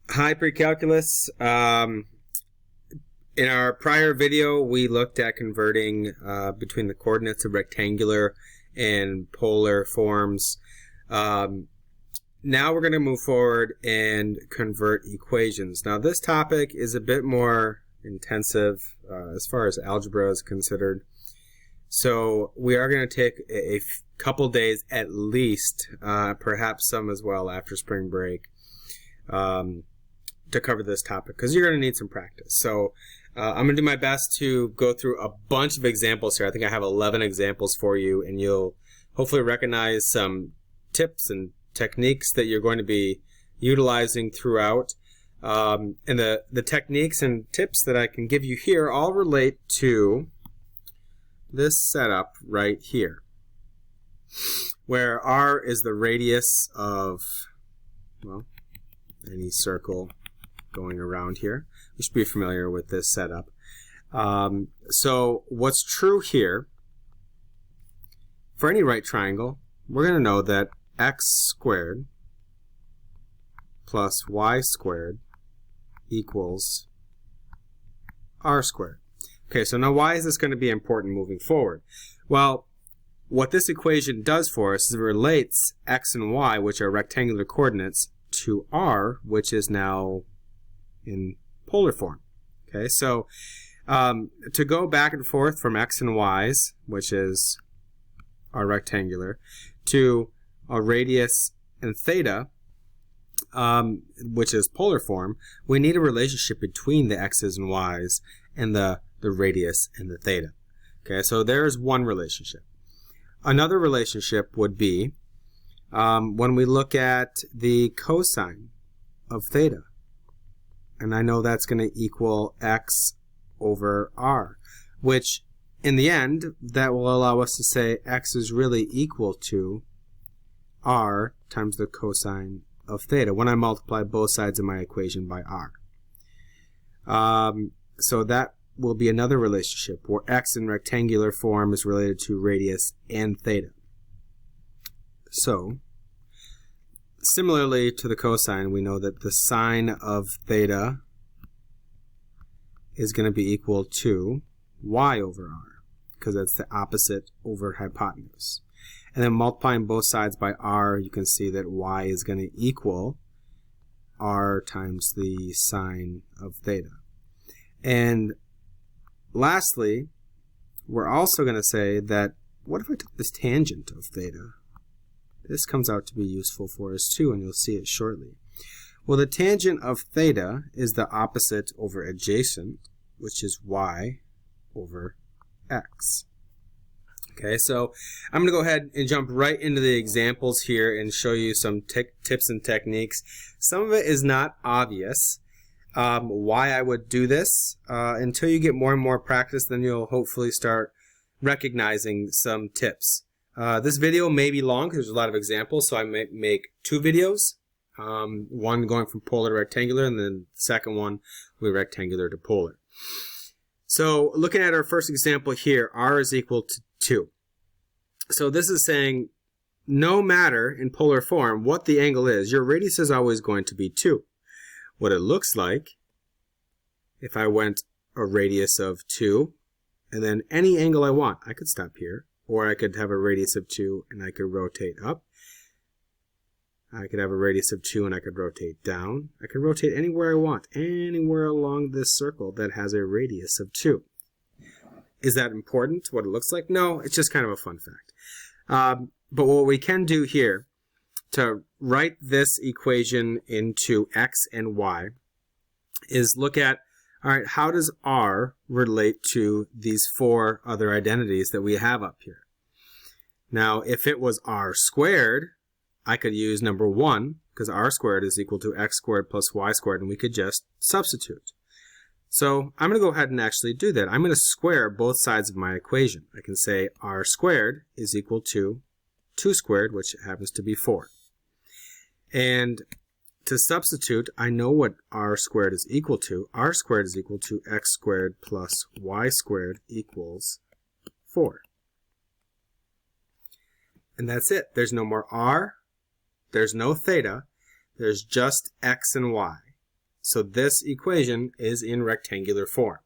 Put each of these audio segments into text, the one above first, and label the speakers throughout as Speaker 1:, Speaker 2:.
Speaker 1: Hi, Precalculus. In our prior video, we looked at converting between the coordinates of rectangular and polar forms. Now we're going to move forward and convert equations. Now this topic is a bit more intensive as far as algebra is considered. So we are going to take a couple days at least, perhaps some as well after spring break, to cover this topic because you're going to need some practice. So I'm going to do my best to go through a bunch of examples here. I think I have 11 examples for you, and you'll hopefully recognize some tips and techniques that you're going to be utilizing throughout. And the techniques and tips that I can give you here all relate to this setup right here, where r is the radius of, well, any circle going around here. You should be familiar with this setup. So what's true here, for any right triangle, we're going to know that x squared plus y squared equals r squared. Okay, so now why is this going to be important moving forward? Well, what this equation does for us is it relates x and y, which are rectangular coordinates, to r, which is now in polar form. Okay, so to go back and forth from x and y's, which is our rectangular, to a radius and theta, which is polar form, we need a relationship between the x's and y's and the radius and the theta. Okay, so there's one relationship. Another relationship would be when we look at the cosine of theta. And I know that's going to equal x over r, which in the end, that will allow us to say x is really equal to r times the cosine of theta when I multiply both sides of my equation by r. So that will be another relationship where x in rectangular form is related to radius and theta. So similarly to the cosine, we know that the sine of theta is going to be equal to y over r, because that's the opposite over hypotenuse. And then multiplying both sides by r, you can see that y is going to equal r times the sine of theta. And lastly, we're also going to say that, what if I took this tangent of theta? This comes out to be useful for us too, and you'll see it shortly. Well, the tangent of theta is the opposite over adjacent, which is y over x. Okay, so I'm going to go ahead and jump right into the examples here and show you some tips and techniques. Some of it is not obvious why I would do this. Until you get more and more practice, then you'll hopefully start recognizing some tips. This video may be long because there's a lot of examples, so I may make two videos. One going from polar to rectangular, and then the second one will be rectangular to polar. So looking at our first example here, r is equal to 2. So this is saying no matter in polar form what the angle is, your radius is always going to be 2. What it looks like, if I went a radius of 2, and then any angle I want, I could stop here, or I could have a radius of 2 and I could rotate up. I could have a radius of 2 and I could rotate down. I could rotate anywhere I want, anywhere along this circle that has a radius of 2. Is that important, what it looks like? No, it's just kind of a fun fact. But what we can do here to write this equation into x and y is look at, all right, how does r relate to these four other identities that we have up here? Now, if it was r squared, I could use number 1, because r squared is equal to x squared plus y squared, and we could just substitute. So I'm going to go ahead and actually do that. I'm going to square both sides of my equation. I can say r squared is equal to 2 squared, which happens to be 4. And to substitute, I know what r squared is equal to. R squared is equal to x squared plus y squared equals 4. And that's it. There's no more r. There's no theta. There's just x and y. So this equation is in rectangular form.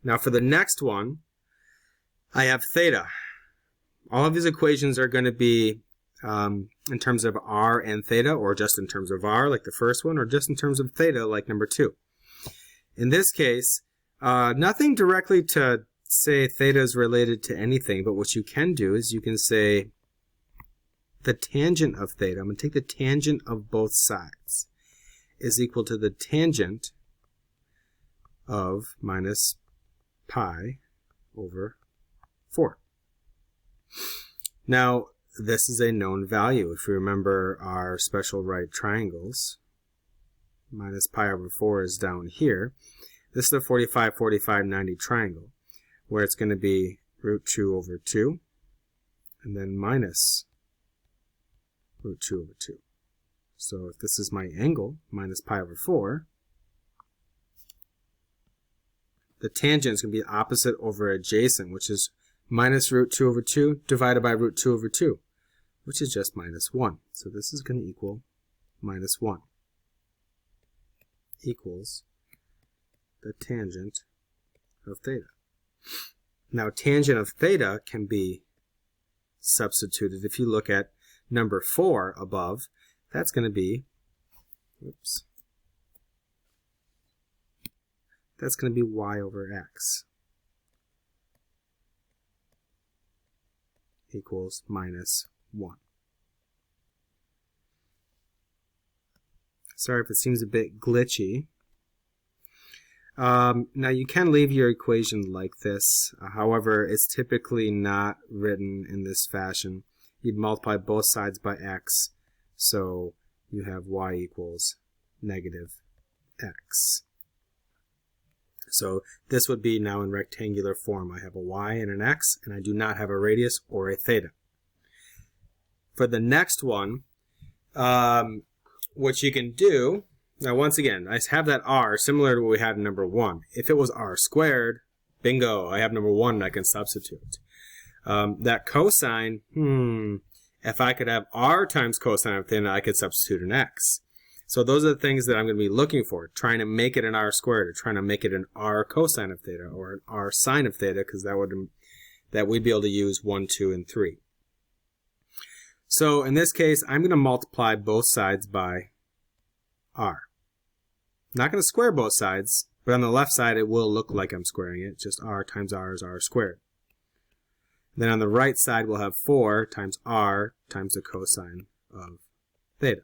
Speaker 1: Now for the next one, I have theta. All of these equations are going to be in terms of r and theta, or just in terms of r like the first one, or just in terms of theta like number 2. In this case, nothing directly to say theta is related to anything, but what you can do is you can say the tangent of theta, I'm going to take the tangent of both sides, is equal to the tangent of minus pi over 4. Now, this is a known value. If you remember our special right triangles, minus pi over 4 is down here. This is a 45, 45, 90 triangle, where it's going to be root 2 over 2, and then minus root 2 over 2. So if this is my angle, minus pi over 4, the tangent is going to be opposite over adjacent, which is minus root 2 over 2 divided by root 2 over 2, which is just minus 1. So this is going to equal minus 1 equals the tangent of theta. Now, tangent of theta can be substituted. If you look at number 4 above, that's going to be, that's going to be y over x equals minus 1. Sorry if it seems a bit glitchy. Now you can leave your equation like this. However, it's typically not written in this fashion. You'd multiply both sides by x, so you have y equals negative x. So this would be now in rectangular form. I have a y and an x, and I do not have a radius or a theta. For the next one, what you can do, now once again, I have that r similar to what we had in number 1. If it was r squared, bingo, I have number 1 and I can substitute. That cosine, if I could have r times cosine of theta, I could substitute an x. So those are the things that I'm going to be looking for, trying to make it an r squared, or trying to make it an r cosine of theta, or an r sine of theta, because that we'd be able to use 1, 2, and 3. So in this case, I'm going to multiply both sides by r. I'm not going to square both sides, but on the left side it will look like I'm squaring it. Just r times r is r squared. Then on the right side we'll have 4 times r times the cosine of theta.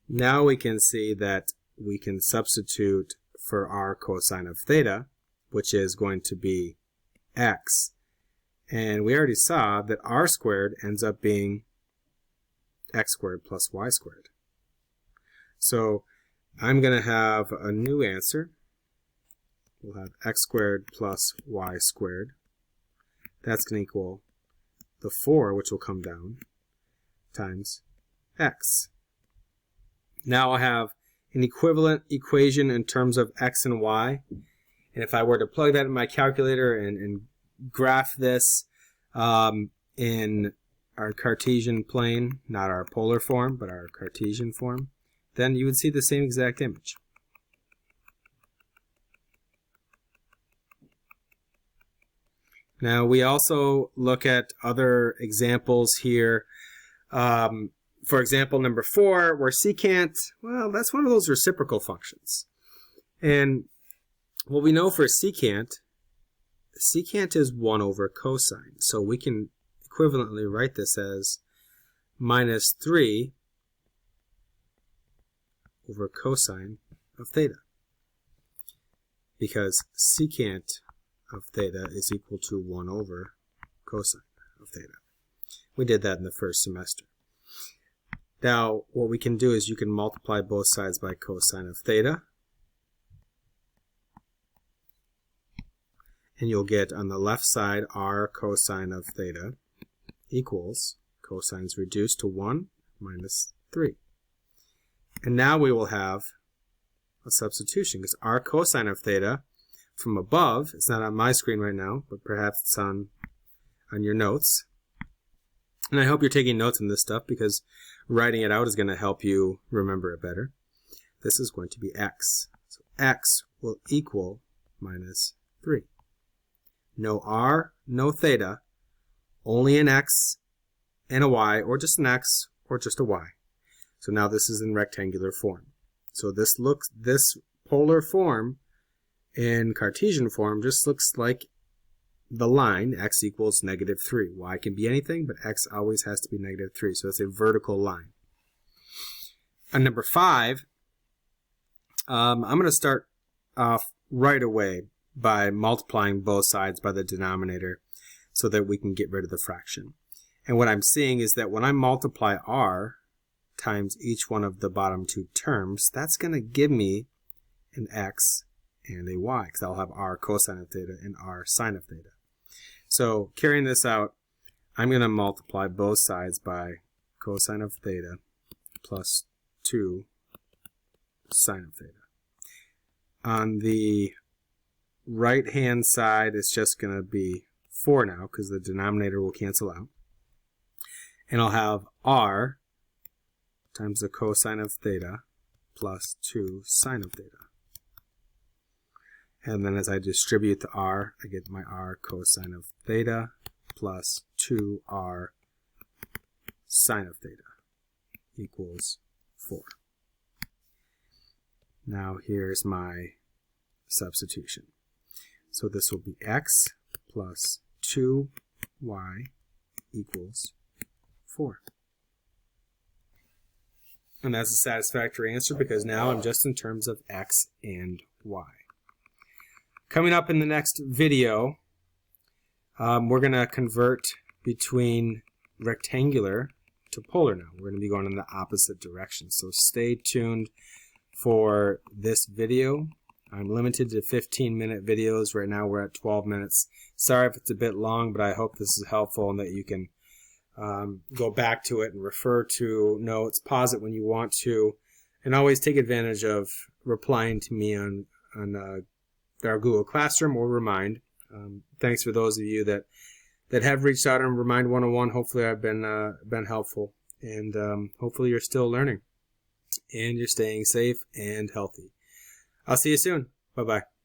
Speaker 1: Now we can see that we can substitute for r cosine of theta, which is going to be x. And we already saw that r squared ends up being x squared plus y squared. So I'm going to have a new answer. We'll have x squared plus y squared. That's going to equal the 4, which will come down, times x. Now I have an equivalent equation in terms of x and y. And if I were to plug that in my calculator and graph this in our Cartesian plane, not our polar form, but our Cartesian form, then you would see the same exact image. Now we also look at other examples here. For example, number 4, where secant, well, that's one of those reciprocal functions. And what we know for secant is 1 over cosine. So we can equivalently write this as minus 3 over cosine of theta, because secant of theta is equal to 1 over cosine of theta. We did that in the first semester. Now, what we can do is you can multiply both sides by cosine of theta, and you'll get on the left side r cosine of theta equals, cosine's reduced to 1 minus 3. And now we will have a substitution, because r cosine of theta from above, it's not on my screen right now, but perhaps it's on your notes. And I hope you're taking notes on this stuff, because writing it out is going to help you remember it better. this is going to be x. So x will equal minus 3. No r, no theta, only an x and a y, or just an x or just a y. So now this is in rectangular form. So this polar form in Cartesian form just looks like the line x equals negative 3. Y can be anything, but x always has to be negative 3. So it's a vertical line. On number 5, I'm going to start off right away by multiplying both sides by the denominator so that we can get rid of the fraction. And what I'm seeing is that when I multiply r times each one of the bottom two terms, that's going to give me an x and a y, because I'll have r cosine of theta and r sine of theta. So carrying this out, I'm going to multiply both sides by cosine of theta plus 2 sine of theta. On the right-hand side, it's just going to be 4 now, because the denominator will cancel out. And I'll have r times the cosine of theta plus 2 sine of theta. And then as I distribute the r, I get my r cosine of theta plus 2r sine of theta equals 4. Now here's my substitution. So this will be x plus 2y equals 4. And that's a satisfactory answer because now I'm just in terms of x and y. Coming up in the next video, we're going to convert between rectangular to polar now. We're going to be going in the opposite direction. So stay tuned for this video. I'm limited to 15-minute videos. Right now we're at 12 minutes. Sorry if it's a bit long, but I hope this is helpful and that you can go back to it and refer to notes, pause it when you want to, and always take advantage of replying to me on our Google Classroom or Remind. Thanks for those of you that have reached out on Remind 101. Hopefully I've been helpful, and hopefully you're still learning and you're staying safe and healthy. I'll see you soon. Bye-bye.